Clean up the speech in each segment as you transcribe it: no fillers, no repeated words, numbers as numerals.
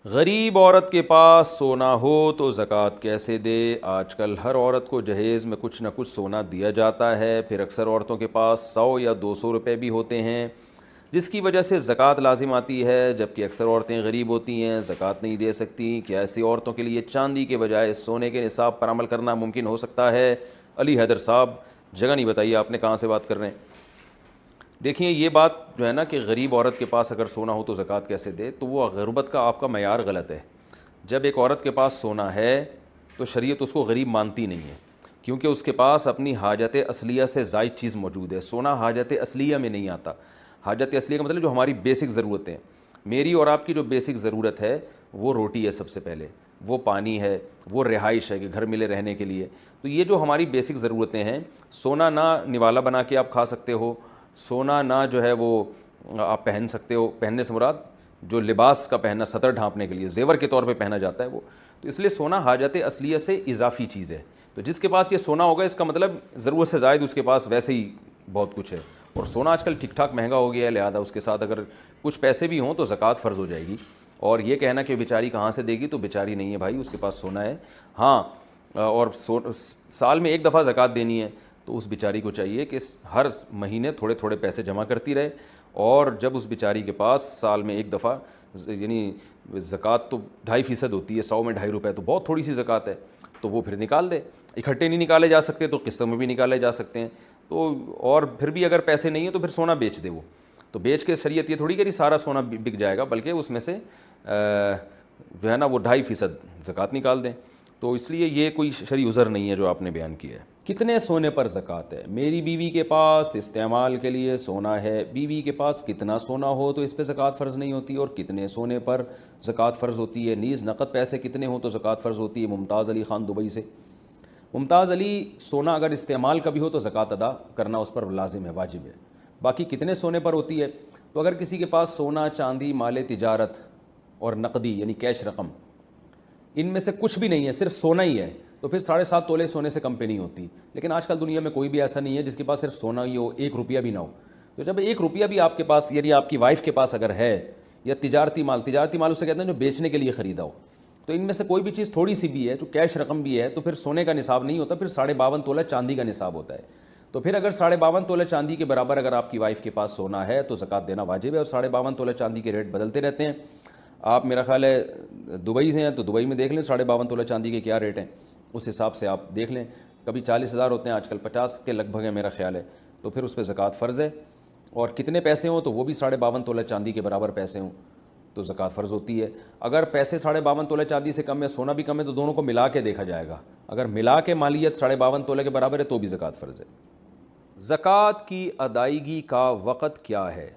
غریب عورت کے پاس سونا ہو تو زکوٰۃ کیسے دے؟ آج کل ہر عورت کو جہیز میں کچھ نہ کچھ سونا دیا جاتا ہے، پھر اکثر عورتوں کے پاس 100 یا 200 روپے بھی ہوتے ہیں، جس کی وجہ سے زکوٰۃ لازم آتی ہے، جبکہ اکثر عورتیں غریب ہوتی ہیں، زکوٰۃ نہیں دے سکتی۔ کیا ایسی عورتوں کے لیے چاندی کے بجائے سونے کے نصاب پر عمل کرنا ممکن ہو سکتا ہے؟ علی حیدر صاحب، جگہ نہیں بتائیے آپ نے کہاں سے بات کر رہے ہیں؟ دیکھیں یہ بات جو ہے نا کہ غریب عورت کے پاس اگر سونا ہو تو زکوٰۃ کیسے دے، تو وہ غربت کا آپ کا معیار غلط ہے۔ جب ایک عورت کے پاس سونا ہے تو شریعت اس کو غریب مانتی نہیں ہے، کیونکہ اس کے پاس اپنی حاجت اصلیہ سے زائد چیز موجود ہے۔ سونا حاجت اصلیہ میں نہیں آتا۔ حاجت اصلیہ کا مطلب جو ہماری بیسک ضرورتیں، میری اور آپ کی جو بیسک ضرورت ہے وہ روٹی ہے، سب سے پہلے وہ پانی ہے، وہ رہائش ہے کہ گھر ملے رہنے کے لیے۔ تو یہ جو ہماری بیسک ضرورتیں ہیں، سونا نہ نوالا بنا کے آپ کھا سکتے ہو، سونا نہ جو ہے وہ آپ پہن سکتے ہو، پہننے سے مراد جو لباس کا پہننا، سطر ڈھانپنے کے لیے زیور کے طور پہ پہنا جاتا ہے وہ، تو اس لیے سونا حاجت اصلیہ سے اضافی چیز ہے۔ تو جس کے پاس یہ سونا ہوگا اس کا مطلب ضرورت سے زائد اس کے پاس ویسے ہی بہت کچھ ہے، اور سونا آج کل ٹھیک ٹھاک مہنگا ہو گیا ہے، لہٰذا اس کے ساتھ اگر کچھ پیسے بھی ہوں تو زکوٰۃ فرض ہو جائے گی۔ اور یہ کہنا کہ بیچاری کہاں سے دے گی، تو بیچاری نہیں ہے بھائی، اس کے پاس سونا ہے۔ ہاں، اور سال میں ایک دفعہ زکوٰۃ دینی ہے، تو اس بیچاری کو چاہیے کہ ہر مہینے تھوڑے تھوڑے پیسے جمع کرتی رہے، اور جب اس بیچاری کے پاس سال میں ایک دفعہ، یعنی زکوٰۃ تو 2.5% ہوتی ہے، 100 میں 2.5 روپے تو بہت تھوڑی سی زکوٰۃ ہے، تو وہ پھر نکال دے۔ اکٹھے نہیں نکالے جا سکتے تو قسطوں میں بھی نکالے جا سکتے ہیں، تو اور پھر بھی اگر پیسے نہیں ہیں تو پھر سونا بیچ دے وہ، تو بیچ کے شریعت یہ تھوڑی کہ سارا سونا بک جائے گا، بلکہ اس میں سے جو ہے نا وہ 2.5% زکوٰۃ نکال دیں۔ تو اس لیے یہ کوئی شرعی عذر نہیں ہے جو آپ نے بیان کیا ہے۔ کتنے سونے پر زکوٰۃ ہے؟ میری بیوی کے پاس استعمال کے لیے سونا ہے۔ بیوی کے پاس کتنا سونا ہو تو اس پہ زکوٰۃ فرض نہیں ہوتی، اور کتنے سونے پر زکوٰۃ فرض ہوتی ہے؟ نیز نقد پیسے کتنے ہوں تو زکوٰۃ فرض ہوتی ہے؟ ممتاز علی خان دبئی سے۔ ممتاز علی، سونا اگر استعمال کا بھی ہو تو زکوٰۃ ادا کرنا اس پر لازم ہے، واجب ہے۔ باقی کتنے سونے پر ہوتی ہے، تو اگر کسی کے پاس سونا، چاندی، مال تجارت اور نقدی یعنی کیش رقم، ان میں سے کچھ بھی نہیں ہے، صرف سونا ہی ہے، تو پھر 7.5 تولے سونے سے کم پہ نہیں ہوتی۔ لیکن آج کل دنیا میں کوئی بھی ایسا نہیں ہے جس کے پاس صرف سونا ہی ہو، 1 روپیہ بھی نہ ہو۔ تو جب 1 روپیہ بھی آپ کے پاس، یعنی آپ کی وائف کے پاس اگر ہے، یا تجارتی مال اسے کہتے ہیں جو بیچنے کے لیے خریدا ہو، تو ان میں سے کوئی بھی چیز تھوڑی سی بھی ہے جو کیش رقم بھی ہے، تو پھر سونے کا نصاب نہیں ہوتا، پھر 52.5 تولہ چاندی کا نصاب ہوتا ہے۔ تو پھر اگر 52.5 تولہ چاندی کے برابر اگر آپ کی وائف کے پاس سونا ہے تو زکوٰۃ دینا واجب ہے، اور 52.5 تولہ چاندی کے ریٹ بدلتے رہتے ہیں۔ آپ میرا خیال ہے دبئی سے ہیں تو دبئی میں دیکھ لیں 52.5 تولہ چاندی کے کیا ریٹ ہیں، اس حساب سے آپ دیکھ لیں۔ کبھی 40,000 ہوتے ہیں، آج کل 50 کے لگ بھگ ہے میرا خیال ہے، تو پھر اس پہ زکوٰۃ فرض ہے۔ اور کتنے پیسے ہوں تو وہ بھی 52.5 تولہ چاندی کے برابر پیسے ہوں تو زکوٰۃ فرض ہوتی ہے۔ اگر پیسے 52.5 تولہ چاندی سے کم ہے، سونا بھی کم ہے، تو دونوں کو ملا کے دیکھا جائے گا۔ اگر ملا کے مالیت 52.5 تولہ کے برابر ہے تو بھی زکوٰۃ فرض ہے۔ زکوٰۃ کی ادائیگی کا وقت کیا ہے؟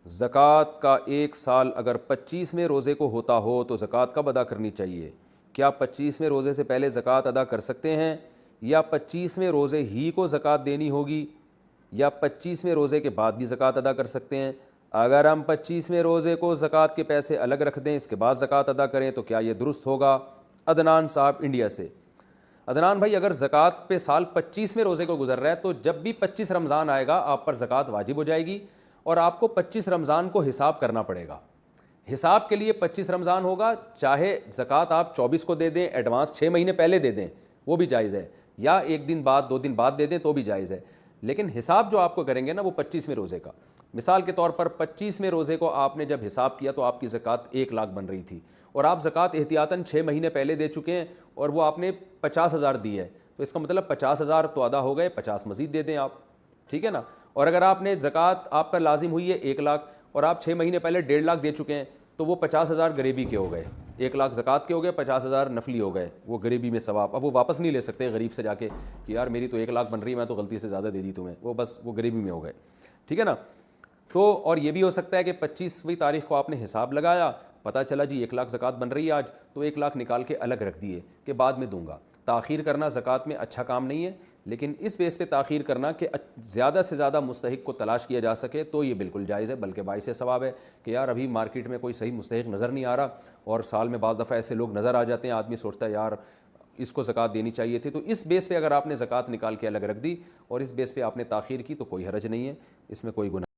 زکوٰۃ کا ایک سال اگر 25ویں روزے کو ہوتا ہو تو زکوٰۃ کب ادا کرنی چاہیے؟ کیا 25ویں روزے سے پہلے زکوٰۃ ادا کر سکتے ہیں، یا 25ویں روزے ہی کو زکوٰۃ دینی ہوگی، یا 25ویں روزے کے بعد بھی زکوٰۃ ادا کر سکتے ہیں؟ اگر ہم 25ویں روزے کو زکوٰۃ کے پیسے الگ رکھ دیں، اس کے بعد زکوٰۃ ادا کریں تو کیا یہ درست ہوگا؟ عدنان صاحب انڈیا سے۔ عدنان بھائی، اگر زکوٰۃ پہ سال 25ویں روزے کو گزر رہا ہے تو جب بھی 25 رمضان آئے گا آپ پر زکوٰۃ واجب ہو جائے گی، اور آپ کو 25 رمضان کو حساب کرنا پڑے گا۔ حساب کے لیے 25 رمضان ہوگا، چاہے زکوٰۃ آپ 24 کو دے دیں، ایڈوانس 6 مہینے پہلے دے دیں وہ بھی جائز ہے، یا 1 دن بعد 2 دن بعد دے دیں تو بھی جائز ہے، لیکن حساب جو آپ کو کریں گے نا وہ 25ویں روزے کا۔ مثال کے طور پر 25ویں روزے کو آپ نے جب حساب کیا تو آپ کی زکوٰۃ 1 لاکھ بن رہی تھی، اور آپ زکوٰۃ احتیاطاً 6 مہینے پہلے دے چکے ہیں، اور وہ آپ نے 50,000 دی ہے، تو اس کا مطلب 50,000 تو ادا ہو گئے، 50 مزید دے دیں آپ، ٹھیک ہے نا۔ اور اگر آپ نے زکوٰۃ آپ پر لازم ہوئی ہے 1 لاکھ، اور آپ 6 مہینے پہلے 1.5 لاکھ دے چکے ہیں، تو وہ 50,000 غریبی کے ہو گئے، 1 لاکھ زکوٰۃ کے ہو گئے، 50,000 نفلی ہو گئے، وہ غریبی میں ثواب۔ اب وہ واپس نہیں لے سکتے غریب سے جا کے کہ یار میری تو 1 لاکھ بن رہی ہے، میں تو غلطی سے زیادہ دے دی تمہیں، وہ بس وہ غریبی میں ہو گئے، ٹھیک ہے نا۔ تو اور یہ بھی ہو سکتا ہے کہ 25ویں تاریخ کو آپ نے حساب لگایا، پتہ چلا جی 1 لاکھ زکوٰۃ بن رہی ہے آج، تو 1 لاکھ نکال کے الگ رکھ دیے کہ بعد میں دوں گا۔ تاخیر کرنا زکوٰۃ میں اچھا کام نہیں ہے، لیکن اس بیس پہ تاخیر کرنا کہ زیادہ سے زیادہ مستحق کو تلاش کیا جا سکے تو یہ بالکل جائز ہے، بلکہ باعث ثواب ہے کہ یار ابھی مارکیٹ میں کوئی صحیح مستحق نظر نہیں آ رہا، اور سال میں بعض دفعہ ایسے لوگ نظر آ جاتے ہیں، آدمی سوچتا ہے یار اس کو زکوٰۃ دینی چاہیے تھی، تو اس بیس پہ اگر آپ نے زکوٰۃ نکال کے الگ رکھ دی اور اس بیس پہ آپ نے تاخیر کی تو کوئی حرج نہیں ہے، اس میں کوئی گناہ